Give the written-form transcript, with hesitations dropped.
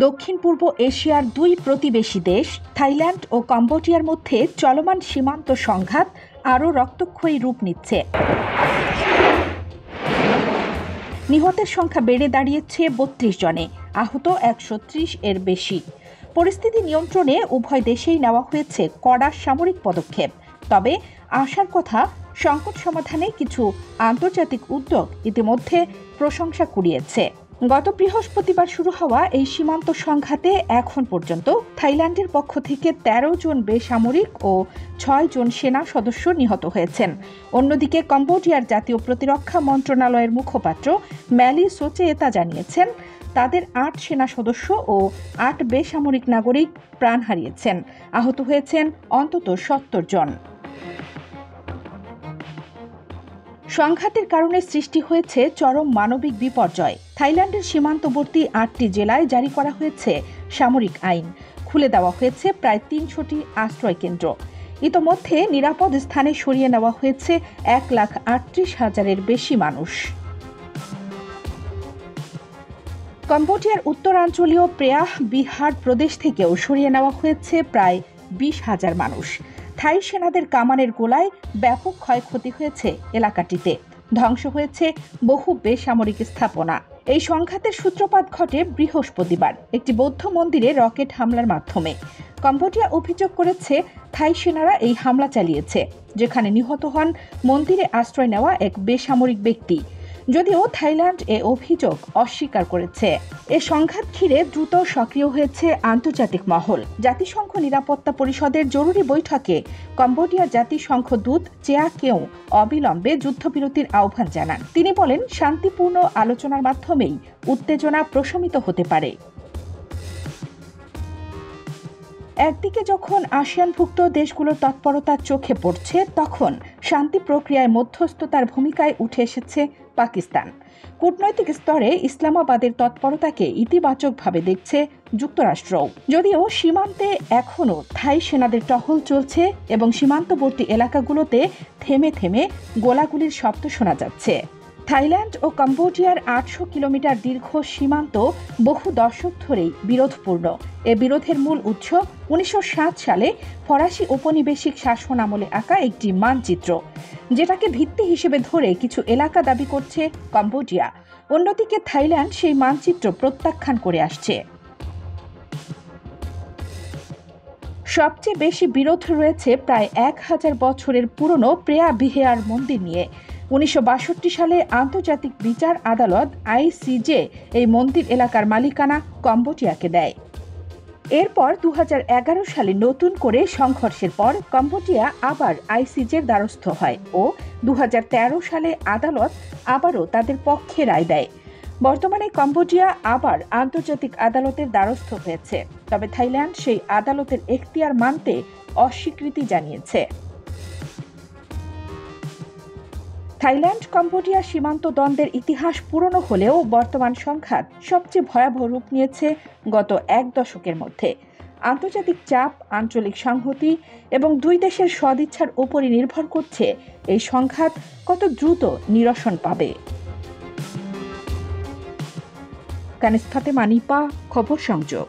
দক্ষিণ পূর্ব এশিয়ার দুই প্রতিবেশী দেশ থাইল্যান্ড ও কম্বোডিয়ার মধ্যে চলমান সীমান্ত সংঘাত আরও রক্তক্ষয়ী রূপ নিচ্ছে। নিহতের সংখ্যা বেড়ে দাঁড়িয়েছে ৩২ জনে, আহত ১৩০ এর বেশি। পরিস্থিতি নিয়ন্ত্রণে উভয় দেশেই নেওয়া হয়েছে কড়া সামরিক পদক্ষেপ। তবে আশার কথা, সংকট সমাধানে কিছু আন্তর্জাতিক উদ্যোগ ইতিমধ্যে প্রশংসা কুড়িয়েছে। গত বৃহস্পতিবার শুরু হওয়া এই সীমান্ত সংঘাতে এখন পর্যন্ত থাইল্যান্ডের পক্ষ থেকে ১৩ জন বেসামরিক ও ৬ জন সেনা সদস্য নিহত হয়েছেন। অন্যদিকে কম্বোডিয়ার জাতীয় প্রতিরক্ষা মন্ত্রণালয়ের মুখপাত্র ম্যালি সোচেয়েতা জানিয়েছেন, তাদের ৮ সেনা সদস্য ও ৮ বেসামরিক নাগরিক প্রাণ হারিয়েছেন। আহত হয়েছেন অন্তত ৭০ জন। সংঘাতের কারণে সৃষ্টি হয়েছে চরম মানবিক বিপর্যয়। থাইল্যান্ডের সীমান্তবর্তী ৮টি জেলায় জারি করা হয়েছে সামরিক আইন। খুলে দেওয়া হয়েছে প্রায় ৩০০টি আশ্রয় কেন্দ্র। ইতোমধ্যে নিরাপদ স্থানে সরিয়ে নেওয়া হয়েছে ১,৩৮,০০০-এর বেশি মানুষ। কম্বোডিয়ার উত্তরাঞ্চলীয় প্রেয়াহ বিহার প্রদেশ থেকেও সরিয়ে নেওয়া হয়েছে প্রায় ২০,০০০ মানুষ। থাই সেনাদের কামানের গোলায় ব্যাপক ক্ষয়ক্ষতি হয়েছে এলাকাটিতে। ধ্বংস হয়েছে বহু বেসামরিক স্থাপনা। এই সংঘাতের সূত্রপাত ঘটে বৃহস্পতিবার একটি বৌদ্ধ মন্দিরে রকেট হামলার মাধ্যমে। কম্বোডিয়া অভিযোগ করেছে থাই সেনারা এই হামলা চালিয়েছে, যেখানে নিহত হন মন্দিরে আশ্রয় নেওয়া এক বেসামরিক ব্যক্তি। যদিও থাইল্যান্ড এ অভিযোগ অস্বীকার করেছে। এ সংঘাত ঘিরে দ্রুত সক্রিয় হয়েছে আন্তর্জাতিক মহল। জাতিসংঘ নিরাপত্তা পরিষদের জরুরি বৈঠকে কম্বোডিয়ার জাতিসংঘ দূত চেয়া কেউ অবিলম্বে যুদ্ধবিরতির আহ্বান জানান। তিনি বলেন, শান্তিপূর্ণ আলোচনার মাধ্যমেই উত্তেজনা প্রশমিত হতে পারে। একদিকে যখন আসিয়ানভুক্ত দেশগুলোর তৎপরতা চোখে পড়ছে, তখন শান্তি প্রক্রিয়ায় মধ্যস্থতার ভূমিকায় উঠে এসেছে পাকিস্তান। কূটনৈতিক স্তরে ইসলামাবাদের তৎপরতাকে ইতিবাচকভাবে দেখছে যুক্তরাষ্ট্রও। যদিও সীমান্তে এখনও থাই সেনাদের টহল চলছে এবং সীমান্তবর্তী এলাকাগুলোতে থেমে থেমে গোলাগুলির শব্দ শোনা যাচ্ছে। থাইল্যান্ড ও কম্বোডিয়ার ৮০০ কিলোমিটার দীর্ঘ সীমান্ত বহু দশক ধরেই বিরোধপূর্ণ। এ বিরোধের মূল উৎস ১৯০৭ সালে ফরাসি ঔপনিবেশিক শাসন আমলে আঁকা একটি মানচিত্র, যেটাকে ভিত্তি হিসেবে ধরে কিছু এলাকা দাবি করছে কম্বোডিয়া। অন্যদিকে থাইল্যান্ড সেই মানচিত্র প্রত্যাখ্যান করে আসছে। সবচেয়ে বেশি বিরোধ রয়েছে প্রায় ১,০০০ বছরের পুরনো প্রেয়া বিহার মন্দির নিয়ে। ১৯৬২ সালে আন্তর্জাতিক বিচার আদালত ICJ এই মন্দির এলাকার মালিকানা কম্বোডিয়াকে দেয়। এরপর ২০১১ সালে নতুন করে সংঘর্ষের পর কম্বোডিয়া আবার ICJ'র দ্বারস্থ হয় ও ২০১৩ সালে আদালত আবারও তাদের পক্ষে রায় দেয়। বর্তমানে কম্বোডিয়া আবার আন্তর্জাতিক আদালতের দ্বারস্থ হয়েছে, তবে থাইল্যান্ড সেই আদালতের এখতিয়ার মানতে অস্বীকৃতি জানিয়েছে। থাইল্যান্ড কম্বোডিয়া সীমান্ত দ্বন্দ্বের ইতিহাস পুরনো হলেও বর্তমান সংঘাত সবচেয়ে ভয়াবহ রূপ নিয়েছে গত এক দশকের মধ্যে। আন্তর্জাতিক চাপ, আঞ্চলিক সংহতি এবং দুই দেশের সদিচ্ছার উপরই নির্ভর করছে এই সংঘাত কত দ্রুত নিরসন পাবে। কানিজ ফাতেমা নিপা, খবর সংযোগ।